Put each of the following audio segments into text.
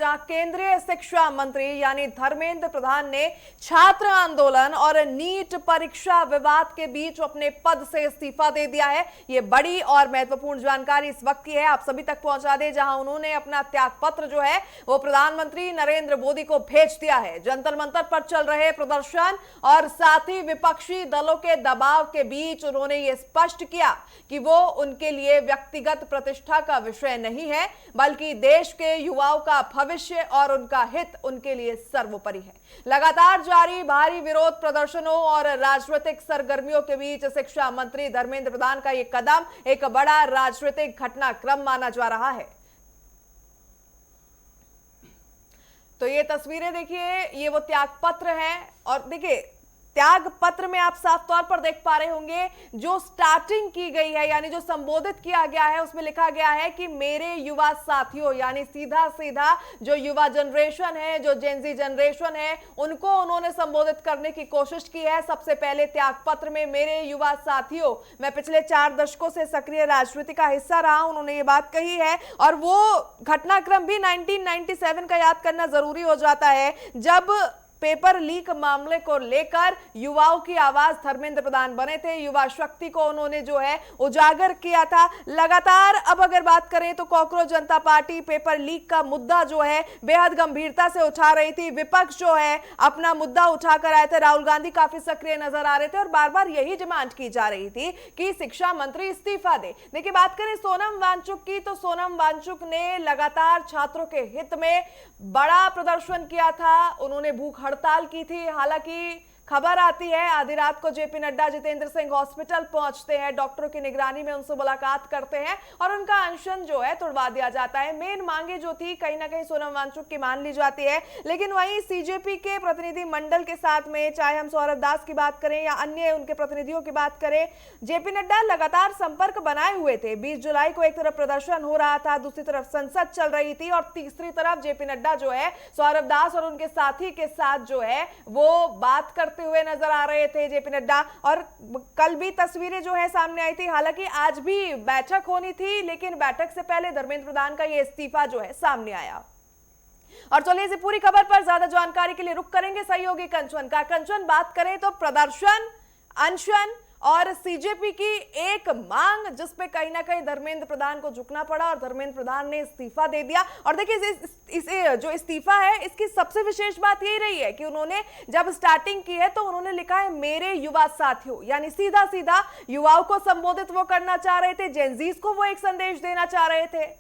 जहां केंद्रीय शिक्षा मंत्री यानी धर्मेंद्र प्रधान ने छात्र आंदोलन और नीट परीक्षा विवाद के बीच अपने पद से इस्तीफा दे दिया है। यह बड़ी और महत्वपूर्ण जानकारी इस वक्त की है, आप सभी तक पहुंचा दे, जहां उन्होंने अपना त्यागपत्र जो है वो प्रधानमंत्री नरेंद्र मोदी को भेज दिया है। जंतर मंतर पर चल रहे प्रदर्शन और साथ ही विपक्षी दलों के दबाव के बीच उन्होंने ये स्पष्ट किया कि वो उनके लिए व्यक्तिगत प्रतिष्ठा का विषय नहीं है, बल्कि देश के युवाओं का भविष्य और उनका हित उनके लिए सर्वोपरि है। लगातार जारी भारी विरोध प्रदर्शनों और राजनीतिक सरगर्मियों के बीच शिक्षा मंत्री धर्मेंद्र प्रधान का यह कदम एक बड़ा राजनीतिक घटनाक्रम माना जा रहा है। तो ये तस्वीरें देखिए, ये वो त्याग पत्र है और देखिए त्याग पत्र में आप साफ तौर पर देख पा रहे होंगे जो स्टार्टिंग की गई है यानी जो संबोधित किया गया है उसमें लिखा गया है कि मेरे युवा साथियों, यानी सीधा सीधा जो युवा जनरेशन है, जो जेनजी जनरेशन है, उनको उन्होंने संबोधित करने की कोशिश की है। सबसे पहले त्याग पत्र में मेरे युवा साथियों, मैं पिछले 4 दशकों से सक्रिय राजनीति का हिस्सा रहा हूं, उन्होंने ये बात कही है। और वो घटनाक्रम भी 1997 का याद करना जरूरी हो जाता है जब पेपर लीक मामले को लेकर युवाओं की आवाज धर्मेंद्र प्रधान बने थे। युवा शक्ति को उन्होंने जो है उजागर किया था। लगातार अब अगर बात करें तो कॉकरोच जनता पार्टी पेपर लीक का मुद्दा जो है बेहद गंभीरता से उठा रही थी। विपक्ष जो है अपना मुद्दा उठाकर आए थे। राहुल गांधी काफी सक्रिय नजर आ रहे थे और बार बार यही डिमांड की जा रही थी कि शिक्षा मंत्री इस्तीफा दे। देखिए बात करें सोनम वांगचुक की, तो सोनम वांगचुक ने लगातार छात्रों के हित में बड़ा प्रदर्शन किया था। उन्होंने भूख हड़ताल की थी। हालांकि खबर आती है आधी रात को जेपी नड्डा जितेंद्र सिंह हॉस्पिटल पहुंचते हैं, डॉक्टरों की निगरानी में उनसे मुलाकात करते हैं और उनका अनशन जो है तोड़वा दिया जाता है। मेन मांगे जो थी कहीं ना कहीं सोनम वांगचुक की मान ली जाती है, लेकिन वहीं सीजेपी के प्रतिनिधि मंडल के साथ में चाहे हम सौरभ दास की बात करें या अन्य उनके प्रतिनिधियों की बात करें, जेपी नड्डा लगातार संपर्क बनाए हुए थे। 20 जुलाई को एक तरफ प्रदर्शन हो रहा था, दूसरी तरफ संसद चल रही थी और तीसरी तरफ जेपी नड्डा जो है सौरभ दास और उनके साथी के साथ जो है वो बात करते हुए नजर आ रहे थे जेपी नड्डा। और कल भी तस्वीरें जो है सामने आई थी। हालांकि आज भी बैठक होनी थी, लेकिन बैठक से पहले धर्मेंद्र प्रधान का यह इस्तीफा जो है सामने आया। और चलिए इस पूरी खबर पर ज्यादा जानकारी के लिए रुक करेंगे सहयोगी कंचन का। कंचन, बात करें तो प्रदर्शन, अनशन और सीजेपी की एक मांग जिस पे कहीं ना कहीं धर्मेंद्र प्रधान को झुकना पड़ा और धर्मेंद्र प्रधान ने इस्तीफा दे दिया। और देखिए इस जो इस्तीफा है इसकी सबसे विशेष बात यही रही है कि उन्होंने जब स्टार्टिंग की है तो उन्होंने लिखा है मेरे युवा साथियों, यानी सीधा सीधा युवाओं को संबोधित वो करना चाह रहे थे, जेनजीज को वो एक संदेश देना चाह रहे थे।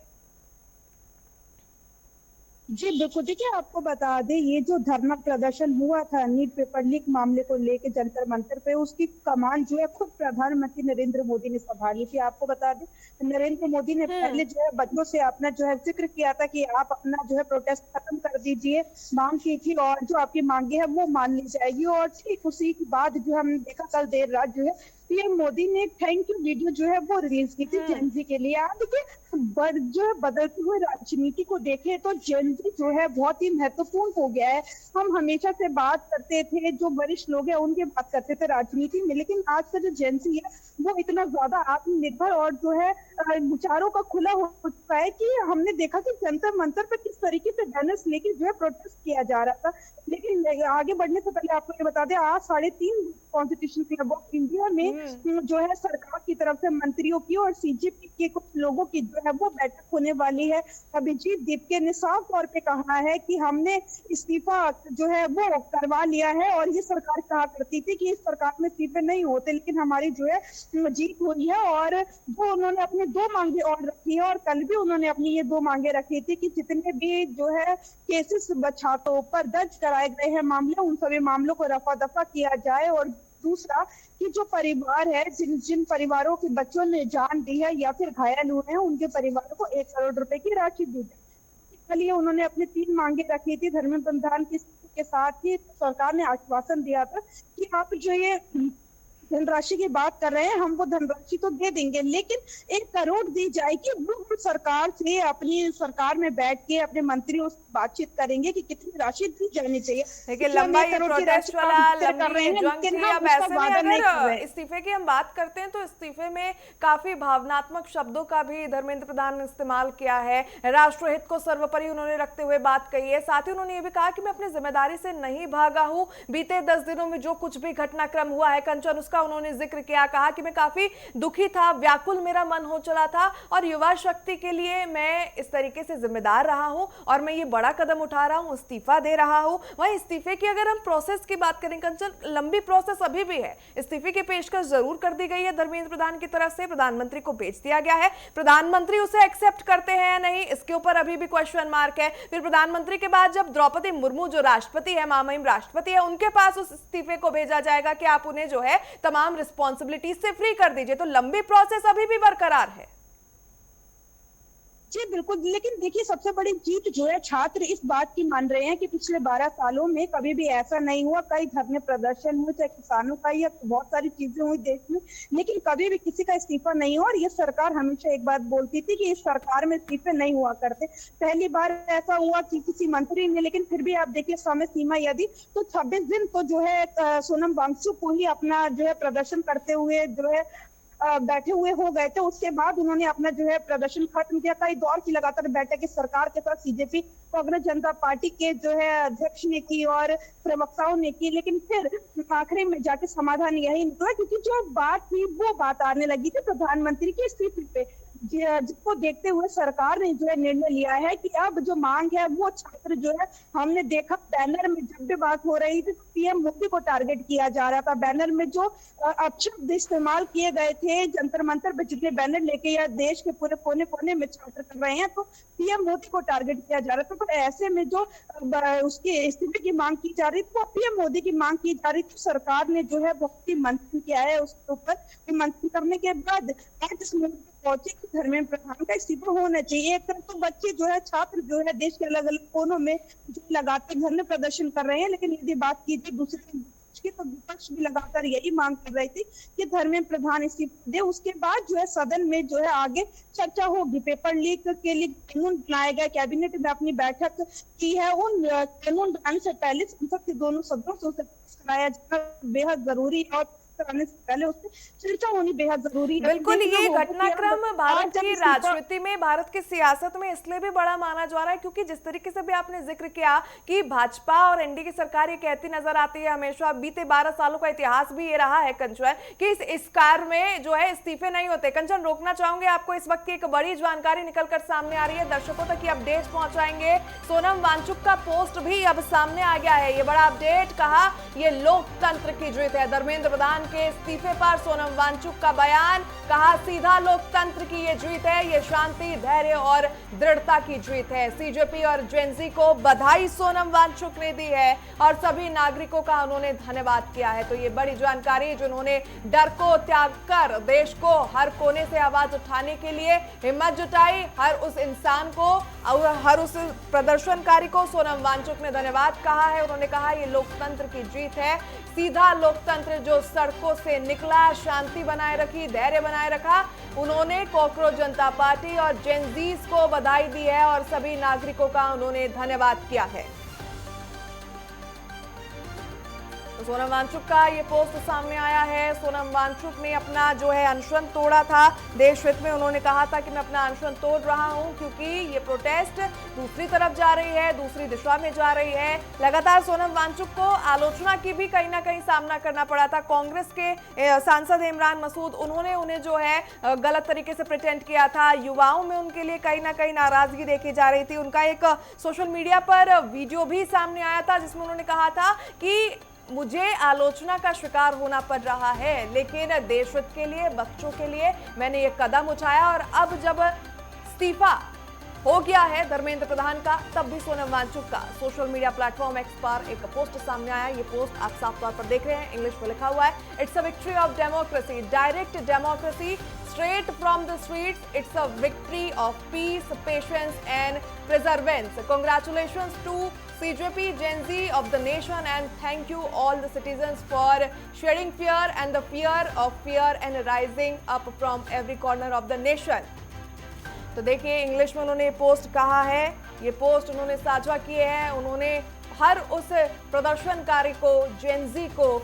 जी बिल्कुल, देखिए आपको बता दें ये जो धरना प्रदर्शन हुआ था नीट पेपर लीक मामले को लेकर जंतर मंतर पे, उसकी कमान जो है खुद प्रधानमंत्री नरेंद्र मोदी ने संभाली थी। आपको बता दें नरेंद्र मोदी ने पहले जो है बच्चों से अपना जो है जिक्र किया था कि आप अपना जो है प्रोटेस्ट खत्म कर दीजिए, मांग की थी और जो आपकी मांगे है वो मान ली जाएगी। और ठीक उसी के बाद जो हमने देखा कल देर रात जो है पीएम मोदी ने थैंक यू वीडियो जो है वो रिलीज की थी जेनजी के लिए। आप देखिए जो है बदलती हुई राजनीति को देखे तो जेनजी जो है बहुत ही महत्वपूर्ण हो गया है। हम हमेशा से बात करते थे, जो वरिष्ठ लोग हैं उनके बात करते थे राजनीति में, लेकिन आज का जो जेनजी है वो इतना ज्यादा आत्मनिर्भर और जो है विचारों का खुला हो चुका है कि हमने देखा कि जंतर मंतर पर किस तरीके से बैनर्स लेके जो है प्रोटेस्ट किया जा रहा था। लेकिन आगे बढ़ने से पहले आपको ये बता दें आज 3.5 कॉन्स्टिट्यूशन क्लब ऑफ इंडिया में जो है सरकार की तरफ से मंत्रियों की और सीजेपी के कुछ लोगों की जो है वो बैठक होने वाली है। अभिजीत दीपके ने साफ तौर पे कहा है कि हमने इस्तीफा जो है वो करवा लिया है और ये सरकार कहा करती थी कि इस सरकार में इस्तीफे नहीं होते, लेकिन हमारी जो है जीत हुई है। और जो उन्होंने अपने 2 मांगे और रखी है और कल भी उन्होंने अपनी ये 2 मांगे रखी थी कि जितने भी जो है केसेस छात्रों पर दर्ज कराए गए हैं मामले, उन सभी मामलों को रफा दफा किया जाए। और दूसरा कि जो परिवार है जिन परिवारों के बच्चों ने जान दी है या फिर घायल हुए हैं उनके परिवारों को 1 करोड़ रुपए की राशि दी जाए। लिए उन्होंने अपनी 3 मांगे रखी थी। धर्मेंद्र प्रधान के साथ ही सरकार ने आश्वासन दिया था कि आप जो ये धनराशि की बात कर रहे हैं, हम वो धनराशि तो दे देंगे, लेकिन 1 करोड़ दी जाएगी, वो हम सरकार से अपनी सरकार में बैठ के अपने मंत्रियों से बातचीत करेंगे कि कितनी राशि दी जानी चाहिए। देखिए, इसलिए हम लंबा 1 ये करोड़ की राशि प्रोटेस्ट का वाला जिक्र कर लंबी रहे ये हैं, जंग लेकिन थी। हम अब उसका ऐसे में वादा नहीं कर अगर रहे। इस्तीफे की हम बात करते हैं तो इस्तीफे में काफी भावनात्मक शब्दों का भी धर्मेंद्र प्रधान ने इस्तेमाल किया है। राष्ट्रहित को सर्वोपरि उन्होंने रखते हुए बात कही है। साथ ही उन्होंने ये भी कहा कि मैं अपनी जिम्मेदारी से नहीं भागा हूं। बीते 10 दिनों में जो कुछ भी घटनाक्रम हुआ है कंचन, उसका उन्होंने जिक्र किया। कहा कि मैं काफी दुखी था, व्याकुल मेरा मन हो चला था और युवा शक्ति के लिए मैं इस तरीके से जिम्मेदार रहा हूं और मैं ये बड़ा कदम उठा रहा हूं, इस्तीफा दे रहा हूं। वहीं इस्तीफे की अगर हम प्रोसेस की बात करें कंचन, लंबी प्रोसेस अभी भी है। इस्तीफे की पेशकश जरूर कर दी गई है धर्मेंद्र प्रधान की तरफ से, प्रधानमंत्री को भेज दिया गया है। प्रधानमंत्री उसे एक्सेप्ट करते हैं या नहीं, इसके ऊपर अभी भी क्वेश्चन मार्क है। फिर प्रधानमंत्री के बाद जब द्रौपदी मुर्मू जो राष्ट्रपति है, महामहिम राष्ट्रपति है, उनके पास उस इस्तीफे को भेजा जाएगा कि आप उन्हें जो है तमाम रिस्पॉन्सिबिलिटीज से फ्री कर दीजिए। तो लंबी प्रोसेस अभी भी बरकरार है। जी बिल्कुल, लेकिन देखिए सबसे बड़ी जीत जो है छात्र इस बात की मान रहे हैं कि पिछले 12 सालों में कभी भी ऐसा नहीं हुआ। कई धरने प्रदर्शन हुए, चाहे किसानों का या बहुत सारी चीजें हुई देश में, लेकिन कभी भी किसी का इस्तीफा नहीं हुआ। और ये सरकार हमेशा एक बात बोलती थी कि इस सरकार में इस्तीफे नहीं हुआ करते। पहली बार ऐसा हुआ कि किसी मंत्री ने, लेकिन फिर भी आप देखिए समय सीमा यदि तो 26 दिन तो जो है सोनम वांगचुक को ही अपना जो है प्रदर्शन करते हुए जो है बैठे हुए हो गए थे। उसके बाद उन्होंने अपना जो है प्रदर्शन खत्म किया। कई दौर की लगातार बैठक इस सरकार के साथ सीजेपी कांग्रेस जनता पार्टी के जो है अध्यक्ष ने की और प्रवक्ताओं ने की, लेकिन फिर आखिरी में जाके समाधान यही निकला, क्योंकि जो बात थी वो बात आने लगी थी प्रधानमंत्री के इस्तीफे पे, जिसको देखते हुए सरकार ने जो है निर्णय लिया है कि अब जो मांग है वो छात्र जो है, हमने देखा बैनर में जब भी बात हो रही थी तो पीएम मोदी को टारगेट किया जा रहा था। बैनर में जो अपशब्द इस्तेमाल किए गए थे, जंतर मंतर पे जितने बैनर लेके या देश के पूरे कोने कोने में छात्र कर रहे हैं, तो पीएम मोदी को टारगेट किया जा रहा था। तो ऐसे में जो उसके इस्तीफे की मांग की जा रही थी वो पीएम मोदी की मांग की जा रही थी। सरकार ने जो है बहुत ही मंथन किया है उसके ऊपर। मंथन करने के बाद आज इस पहुंचे कि धर्मेंद्र प्रधान का इस्तीफा होना चाहिए। एक तरफ तो बच्चे जो है, छात्र जो है देश के अलग अलग कोनों में जो लगातार धरने प्रदर्शन कर रहे हैं, लेकिन यदि बात की जाए दूसरे की तो विपक्ष भी लगातार यही मांग कर रही थी कि धर्मेंद्र प्रधान इस्तीफा दे। उसके बाद जो है सदन में जो है आगे चर्चा होगी। पेपर लीक के लिए कानून बनाया गया, कैबिनेट में अपनी बैठक की है। उन कानून बनाने से पहले संसद के दोनों सदनों से उसे कराया जाना बेहद जरूरी है और कराने से पहले उससे चर्चा होनी बेहद जरूरी है। बिल्कुल, ये घटनाक्रम भारत की राजनीति में, भारत की सियासत में इसलिए भी बड़ा माना जा रहा है क्योंकि जिस तरीके से भी आपने जिक्र किया कि भाजपा और एनडीए की सरकार ये कहती नजर आती है हमेशा, बीते 12 सालों का इतिहास भी ये रहा है कंचन कि इस कार में जो है इस्तीफे नहीं होते। कंचन, रोकना चाहूंगे आपको, इस वक्त की एक बड़ी जानकारी निकलकर सामने आ रही है, दर्शकों तक ये अपडेट पहुंचाएंगे। सोनम वांगचुक का पोस्ट भी अब सामने आ गया है, ये बड़ा अपडेट। कहा ये लोकतंत्र की जीत है। धर्मेंद्र प्रधान के इस्तीफे पर सोनम वांगचुक का बयान, कहा सीधा लोकतंत्र की ये जीत है, ये शांति, धैर्य और दृढ़ता की जीत है। सीजेपी और जेनजी को बधाई सोनम वांगचुक ने दी है और सभी नागरिकों का उन्होंने धन्यवाद किया है। तो ये बड़ी जानकारी, जिन्होंने डर को त्याग कर देश को हर कोने से आवाज उठाने के लिए हिम्मत जुटाई, हर उस इंसान को और हर उस प्रदर्शनकारी को सोनम वांगचुक ने धन्यवाद कहा है। उन्होंने कहा ये लोकतंत्र की जीत है, सीधा लोकतंत्र जो सड़कों से निकला, शांति बनाए रखी, धैर्य बनाए रखा। उन्होंने कॉकरोच जनता पार्टी और जेनजीज को बधाई दी है और सभी नागरिकों का उन्होंने धन्यवाद किया है। तो सोनम वांगचुक का ये पोस्ट सामने आया है। सोनम वांगचुक ने अपना जो है अनशन तोड़ा था देश हित में। उन्होंने कहा था कि मैं अपना अनशन तोड़ रहा हूं क्योंकि ये प्रोटेस्ट दूसरी तरफ जा रही है, दूसरी दिशा में जा रही है। लगातार सोनम वांगचुक को आलोचना की भी कहीं ना कहीं सामना करना पड़ा था। कांग्रेस के सांसद इमरान मसूद, उन्होंने उन्हें जो है गलत तरीके से प्रिटेंड किया था। युवाओं में उनके लिए कहीं ना कहीं नाराजगी देखी जा रही थी। उनका एक सोशल मीडिया पर वीडियो भी सामने आया था जिसमें उन्होंने कहा था कि मुझे आलोचना का शिकार होना पड़ रहा है, लेकिन देश हित के लिए, बच्चों के लिए मैंने ये कदम उठाया। और अब जब इस्तीफा हो गया है धर्मेंद्र प्रधान का, तब भी सोनम वांगचुक का सोशल मीडिया प्लेटफॉर्म एक्स पर एक पोस्ट सामने आया। ये पोस्ट आप साफ तौर पर देख रहे हैं, इंग्लिश में लिखा हुआ है, it's a victory of democracy, direct democracy, straight from the streets. It's a victory of peace, patience and perseverance. Congratulations to CJP, Gen Z of the nation, and thank you all the citizens for shedding fear and the fear of fear and rising up from every corner of the nation. तो देखिए English में उन्होंने post कहा है, ये post उन्होंने साझा किए हैं। उन्होंने हर उस प्रदर्शनकारी को, जेनजी को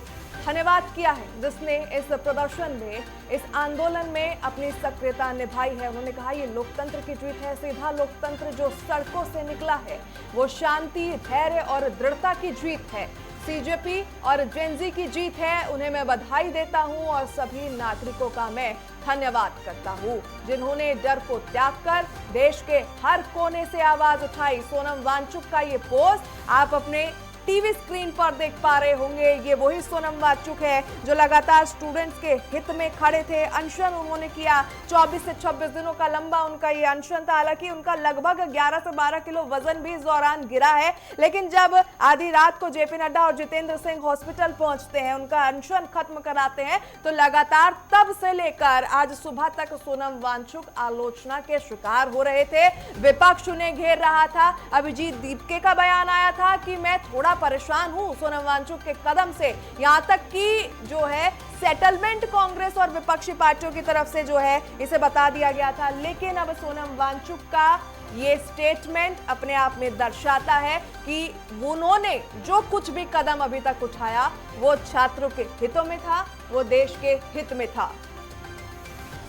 धन्यवाद किया है जिसने इस प्रदर्शन में, इस आंदोलन में अपनी सक्रियता निभाई है। उन्होंने कहा ये लोकतंत्र की जीत है, सीधा लोकतंत्र जो सड़कों से निकला है, वो शांति, धैर्य और दृढ़ता की जीत है। सीजेपी और जेनजी की जीत है। उन्हें मैं बधाई देता हूं और सभी नागरिकों का मैं धन्यवाद करता हूं जिन्होंने डर को त्याग कर देश के हर कोने से आवाज उठाई। सोनम वांगचुक का ये पोस्ट आप अपने टीवी स्क्रीन पर देख पा रहे होंगे। ये वही सोनम वांगचुक है जो लगातार स्टूडेंट्स के हित में खड़े थे। अनशन उन्होंने किया, 24 से 26 दिनों का लंबा उनका ये अनशन था। हालांकि उनका लगभग 11 से 12 किलो वजन भी इस दौरान गिरा है, लेकिन जब आधी रात को जेपी नड्डा और जितेंद्र सिंह हॉस्पिटल पहुंचते हैं, उनका अनशन खत्म कराते हैं, तो लगातार तब से लेकर आज सुबह तक सोनम वांगचुक आलोचना के शिकार हो रहे थे। विपक्ष उन्हें घेर रहा था। अभिजीत दीपके का बयान आया था कि मैं थोड़ा परेशान हूं सोनम वांगचुक के कदम से, यहां तक कि जो है सेटलमेंट कांग्रेस और विपक्षी पार्टियों की तरफ से जो है इसे बता दिया गया था। लेकिन अब सोनम वांगचुक का ये स्टेटमेंट अपने आप में दर्शाता है कि उन्होंने जो कुछ भी कदम अभी तक उठाया वो छात्रों के हितों में था, वो देश के हित में था।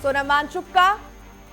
सोनम वांगचुक का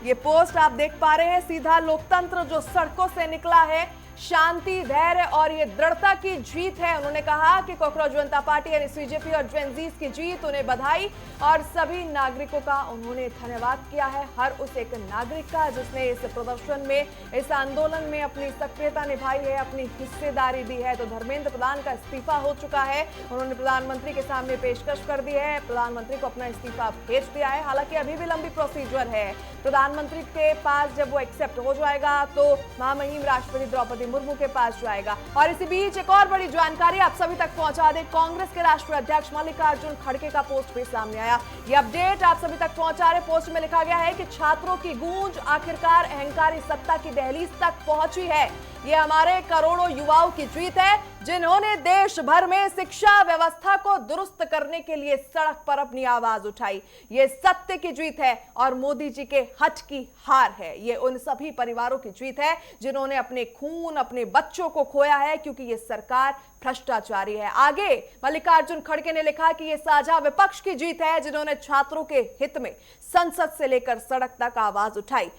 ये पोस्ट आप देख पा रहे हैं, सीधा लोकतंत्र जो सड़कों से निकला है, शांति, धैर्य और ये दृढ़ता की जीत है। उन्होंने कहा कि कॉकरोच जनता पार्टी यानी सीजेपी और जेनजीज की जीत, उन्हें बधाई और सभी नागरिकों का उन्होंने धन्यवाद किया है। हर उस एक नागरिक का जिसने इस प्रदर्शन में, इस आंदोलन में अपनी सक्रियता निभाई है, अपनी हिस्सेदारी दी है। तो धर्मेंद्र प्रधान का इस्तीफा हो चुका है, उन्होंने प्रधानमंत्री के सामने पेशकश कर दी है, प्रधानमंत्री को अपना इस्तीफा भेज दिया है। हालांकि अभी भी लंबी प्रोसीजर है, प्रधानमंत्री के पास जब वो एक्सेप्ट हो जाएगा तो महामहिम राष्ट्रपति द्रौपदी मुर्मू के पास जाएगा। और इसी बीच एक और बड़ी जानकारी आप सभी तक पहुंचा दें, कांग्रेस के राष्ट्रीय अध्यक्ष मल्लिकार्जुन खड़गे का पोस्ट भी सामने आया। ये अपडेट आप सभी तक पहुंचा रहे। पोस्ट में लिखा गया है कि छात्रों की गूंज आखिरकार अहंकारी सत्ता की दहलीज तक पहुंची है। ये हमारे करोड़ों युवाओं की जीत है जिन्होंने देश भर में शिक्षा व्यवस्था को दुरुस्त करने के लिए सड़क पर अपनी आवाज उठाई। ये सत्य की जीत है और मोदी जी के हट की हार है। ये उन सभी परिवारों की जीत है जिन्होंने अपने खून, अपने बच्चों को खोया है, क्योंकि ये सरकार भ्रष्टाचारी है। आगे मल्लिकार्जुन खड़गे ने लिखा कि ये साझा विपक्ष की जीत है जिन्होंने छात्रों के हित में संसद से लेकर सड़क तक आवाज उठाई।